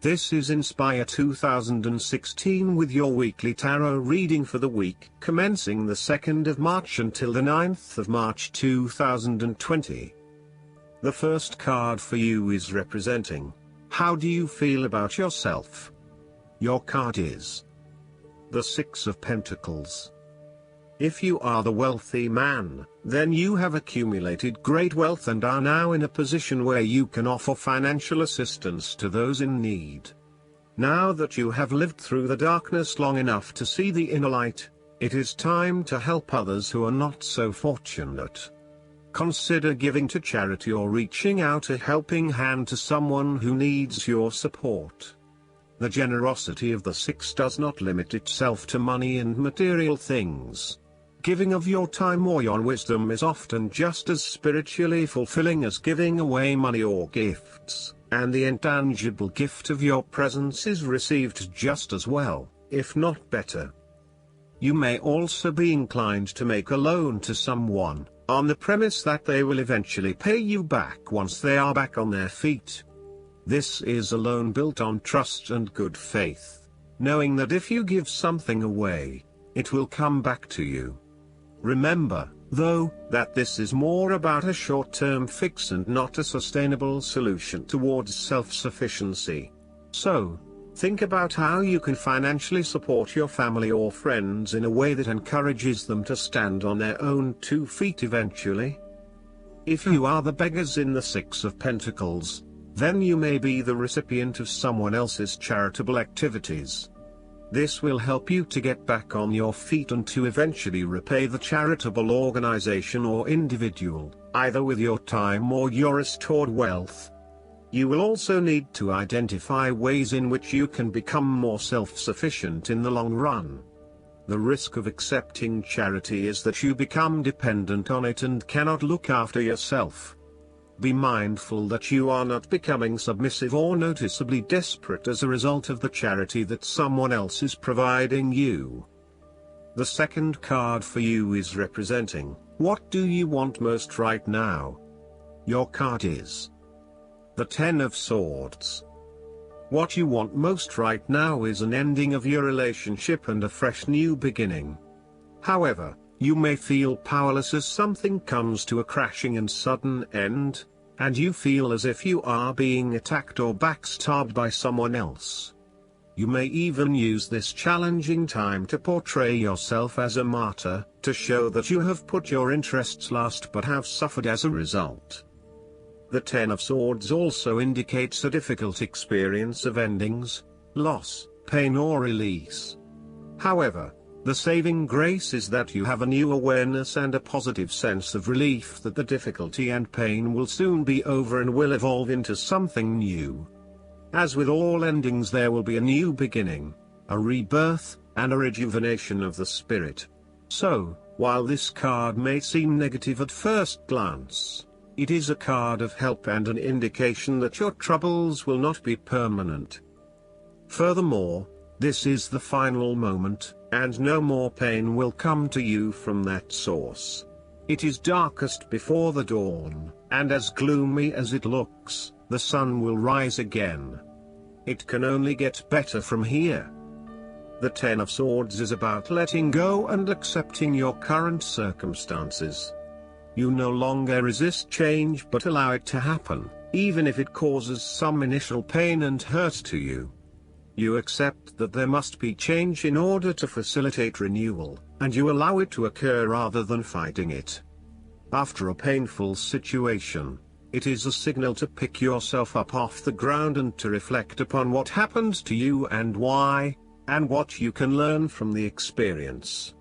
This is Inspire 2016 with your weekly tarot reading for the week commencing the 2nd of March until the 9th of March 2020. The first card for you is representing, how do you feel about yourself? Your card is the Six of Pentacles. If you are the wealthy man, then you have accumulated great wealth and are now in a position where you can offer financial assistance to those in need. Now that you have lived through the darkness long enough to see the inner light, it is time to help others who are not so fortunate. Consider giving to charity or reaching out a helping hand to someone who needs your support. The generosity of the Six does not limit itself to money and material things. Giving of your time or your wisdom is often just as spiritually fulfilling as giving away money or gifts, and the intangible gift of your presence is received just as well, if not better. You may also be inclined to make a loan to someone, on the premise that they will eventually pay you back once they are back on their feet. This is a loan built on trust and good faith, knowing that if you give something away, it will come back to you. Remember, though, that this is more about a short-term fix and not a sustainable solution towards self-sufficiency. So, think about how you can financially support your family or friends in a way that encourages them to stand on their own 2 feet eventually. If you are the beggars in the Six of Pentacles, then you may be the recipient of someone else's charitable activities. This will help you to get back on your feet and to eventually repay the charitable organization or individual, either with your time or your restored wealth. You will also need to identify ways in which you can become more self-sufficient in the long run. The risk of accepting charity is that you become dependent on it and cannot look after yourself. Be mindful that you are not becoming submissive or noticeably desperate as a result of the charity that someone else is providing you. The second card for you is representing, what do you want most right now? Your card is the Ten of Swords. What you want most right now is an ending of your relationship and a fresh new beginning. However, you may feel powerless as something comes to a crashing and sudden end, and you feel as if you are being attacked or backstabbed by someone else. You may even use this challenging time to portray yourself as a martyr, to show that you have put your interests last but have suffered as a result. The Ten of Swords also indicates a difficult experience of endings, loss, pain or release. However, the saving grace is that you have a new awareness and a positive sense of relief that the difficulty and pain will soon be over and will evolve into something new. As with all endings, there will be a new beginning, a rebirth, and a rejuvenation of the spirit. So, while this card may seem negative at first glance, it is a card of help and an indication that your troubles will not be permanent. Furthermore, this is the final moment, and no more pain will come to you from that source. It is darkest before the dawn, and as gloomy as it looks, the sun will rise again. It can only get better from here. The Ten of Swords is about letting go and accepting your current circumstances. You no longer resist change but allow it to happen, even if it causes some initial pain and hurt to you. You accept that there must be change in order to facilitate renewal, and you allow it to occur rather than fighting it. After a painful situation, it is a signal to pick yourself up off the ground and to reflect upon what happened to you and why, and what you can learn from the experience.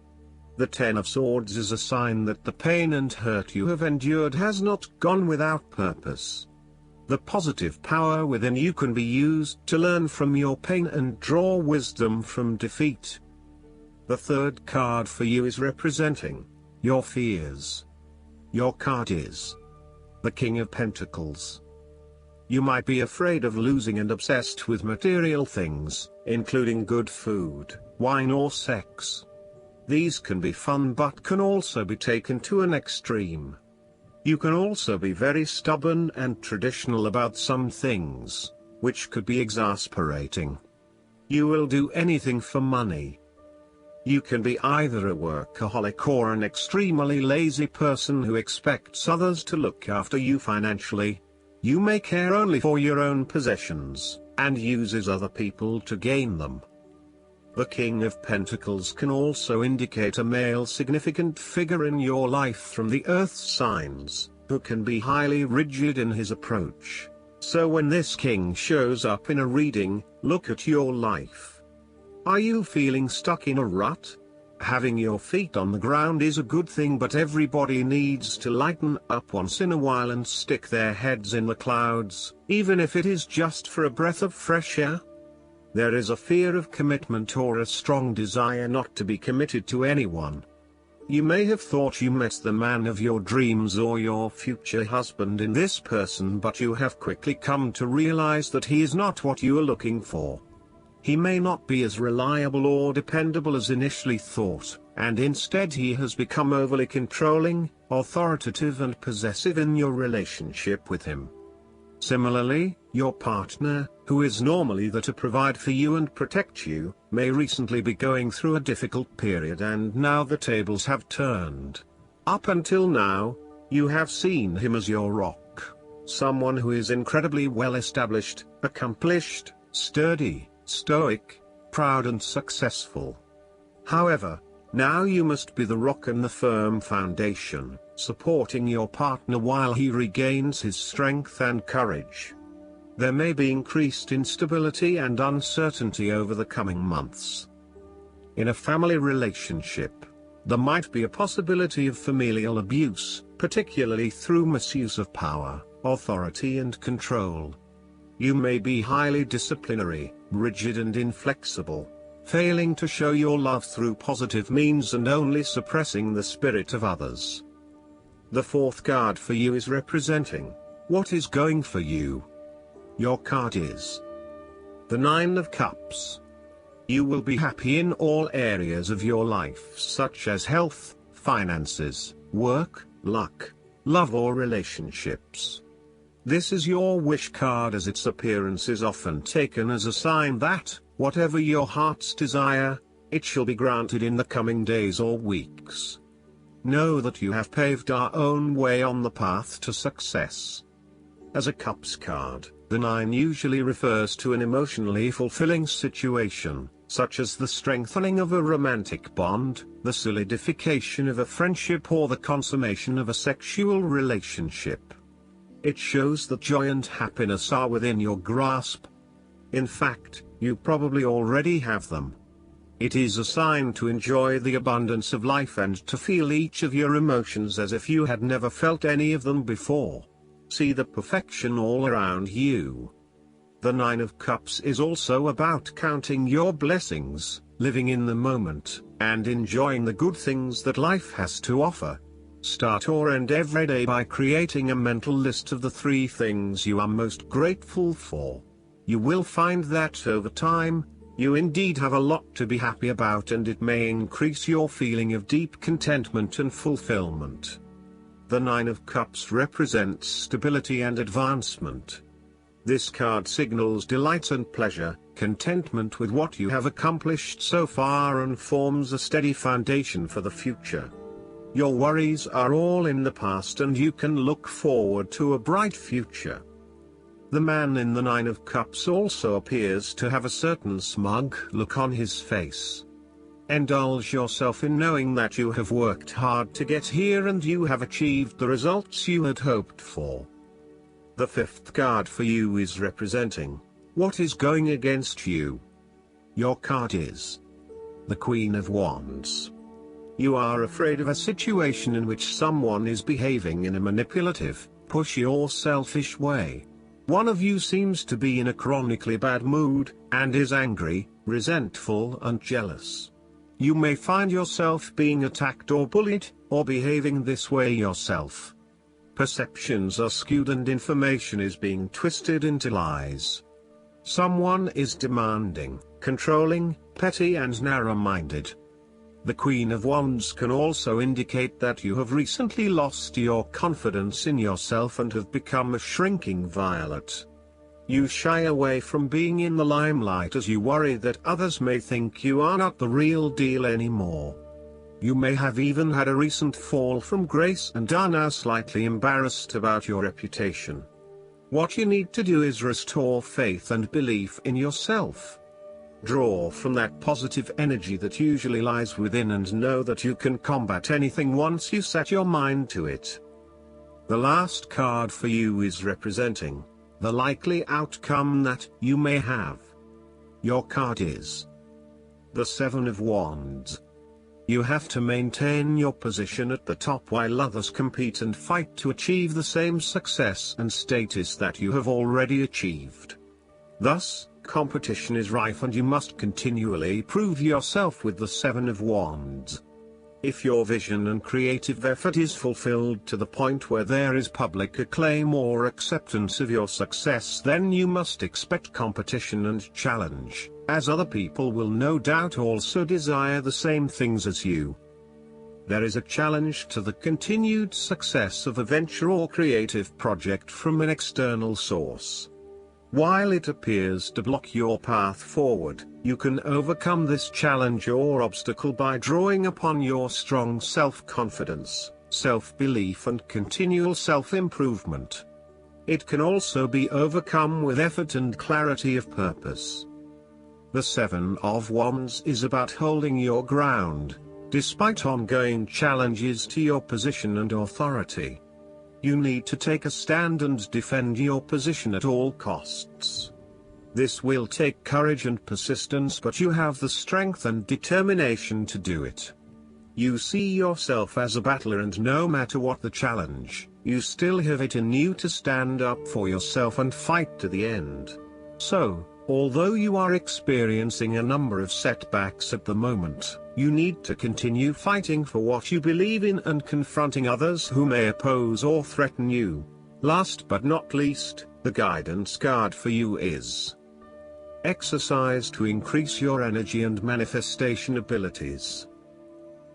The Ten of Swords is a sign that the pain and hurt you have endured has not gone without purpose. The positive power within you can be used to learn from your pain and draw wisdom from defeat. The third card for you is representing your fears. Your card is the King of Pentacles. You might be afraid of losing and obsessed with material things, including good food, wine or sex. These can be fun but can also be taken to an extreme. You can also be very stubborn and traditional about some things. which could be exasperating. You will do anything for money. You can be either a workaholic or an extremely lazy person who expects others to look after you financially. You may care only for your own possessions, and uses other people to gain them. The King of Pentacles can also indicate a male significant figure in your life from the earth signs, who can be highly rigid in his approach. So when this king shows up in a reading, look at your life. Are you feeling stuck in a rut? Having your feet on the ground is a good thing, but everybody needs to lighten up once in a while and stick their heads in the clouds, even if it is just for a breath of fresh air. There is a fear of commitment or a strong desire not to be committed to anyone. You may have thought you met the man of your dreams or your future husband in this person, but you have quickly come to realize that he is not what you are looking for. He may not be as reliable or dependable as initially thought, and instead he has become overly controlling, authoritative and possessive in your relationship with him. Similarly, your partner, who is normally there to provide for you and protect you, may recently be going through a difficult period, and now the tables have turned. Up until now, you have seen him as your rock. Someone who is incredibly well established, accomplished, sturdy, stoic, proud and successful. However, now you must be the rock and the firm foundation, supporting your partner while he regains his strength and courage. There may be increased instability and uncertainty over the coming months. In a family relationship, there might be a possibility of familial abuse, particularly through misuse of power, authority and control. You may be highly disciplinary, rigid and inflexible, failing to show your love through positive means and only suppressing the spirit of others. The fourth card for you is representing what is going for you. Your card is the Nine of Cups. You will be happy in all areas of your life, such as health, finances, work, luck, love or relationships. This is your wish card, as its appearance is often taken as a sign that, whatever your heart's desire, it shall be granted in the coming days or weeks. Know that you have paved our own way on the path to success. As a Cups card, the 9 usually refers to an emotionally fulfilling situation, such as the strengthening of a romantic bond, the solidification of a friendship or the consummation of a sexual relationship. It shows that joy and happiness are within your grasp. In fact, you probably already have them. It is a sign to enjoy the abundance of life and to feel each of your emotions as if you had never felt any of them before. See the perfection all around you. The 9 of Cups is also about counting your blessings, living in the moment, and enjoying the good things that life has to offer. Start or end every day by creating a mental list of the 3 things you are most grateful for. You will find that over time, you indeed have a lot to be happy about, and it may increase your feeling of deep contentment and fulfillment. The 9 of Cups represents stability and advancement. This card signals delight and pleasure, contentment with what you have accomplished so far, and forms a steady foundation for the future. Your worries are all in the past and you can look forward to a bright future. The man in the 9 of Cups also appears to have a certain smug look on his face. Indulge yourself in knowing that you have worked hard to get here and you have achieved the results you had hoped for. The 5th card for you is representing what is going against you. Your card is the Queen of Wands. You are afraid of a situation in which someone is behaving in a manipulative, pushy or selfish way. One of you seems to be in a chronically bad mood, and is angry, resentful and jealous. You may find yourself being attacked or bullied, or behaving this way yourself. Perceptions are skewed and information is being twisted into lies. Someone is demanding, controlling, petty and narrow-minded. The Queen of Wands can also indicate that you have recently lost your confidence in yourself and have become a shrinking violet. You shy away from being in the limelight as you worry that others may think you are not the real deal anymore. You may have even had a recent fall from grace and are now slightly embarrassed about your reputation. What you need to do is restore faith and belief in yourself. Draw from that positive energy that usually lies within and know that you can combat anything once you set your mind to it. The last card for you is representing the likely outcome that you may have. Your card is the Seven of Wands. You have to maintain your position at the top while others compete and fight to achieve the same success and status that you have already achieved. Thus, competition is rife and you must continually prove yourself with the Seven of Wands. If your vision and creative effort is fulfilled to the point where there is public acclaim or acceptance of your success, then you must expect competition and challenge, as other people will no doubt also desire the same things as you. There is a challenge to the continued success of a venture or creative project from an external source. While it appears to block your path forward, you can overcome this challenge or obstacle by drawing upon your strong self-confidence, self-belief and continual self-improvement. It can also be overcome with effort and clarity of purpose. The Seven of Wands is about holding your ground, despite ongoing challenges to your position and authority. You need to take a stand and defend your position at all costs. This will take courage and persistence, but you have the strength and determination to do it. You see yourself as a battler, and no matter what the challenge, you still have it in you to stand up for yourself and fight to the end. So, although you are experiencing a number of setbacks at the moment, you need to continue fighting for what you believe in and confronting others who may oppose or threaten you. Last but not least, the guidance card for you is exercise to increase your energy and manifestation abilities.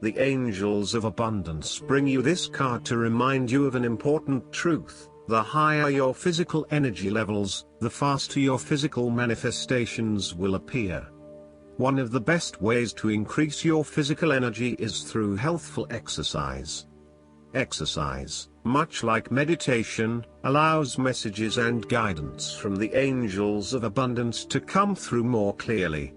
The angels of abundance bring you this card to remind you of an important truth: the higher your physical energy levels, the faster your physical manifestations will appear. One of the best ways to increase your physical energy is through healthful exercise. Exercise, much like meditation, allows messages and guidance from the angels of abundance to come through more clearly.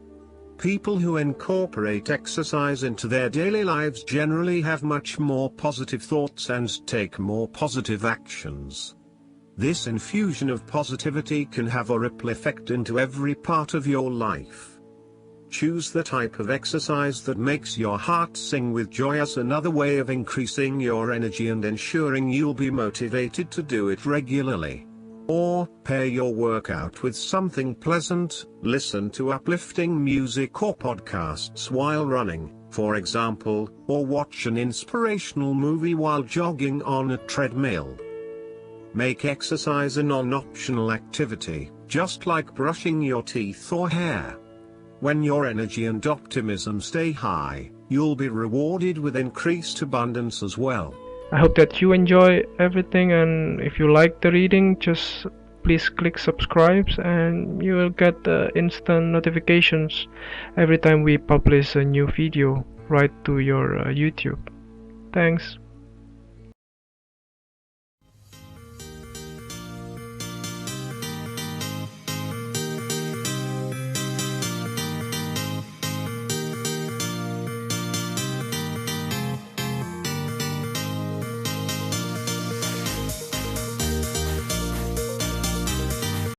People who incorporate exercise into their daily lives generally have much more positive thoughts and take more positive actions. This infusion of positivity can have a ripple effect into every part of your life. Choose the type of exercise that makes your heart sing with joy as another way of increasing your energy and ensuring you'll be motivated to do it regularly. Or, pair your workout with something pleasant. Listen to uplifting music or podcasts while running, for example, or watch an inspirational movie while jogging on a treadmill. Make exercise a non-optional activity, just like brushing your teeth or hair. When your energy and optimism stay high, you'll be rewarded with increased abundance as well. I hope that you enjoy everything, and if you like the reading, just please click subscribe and you will get instant notifications every time we publish a new video right to your YouTube. Thanks.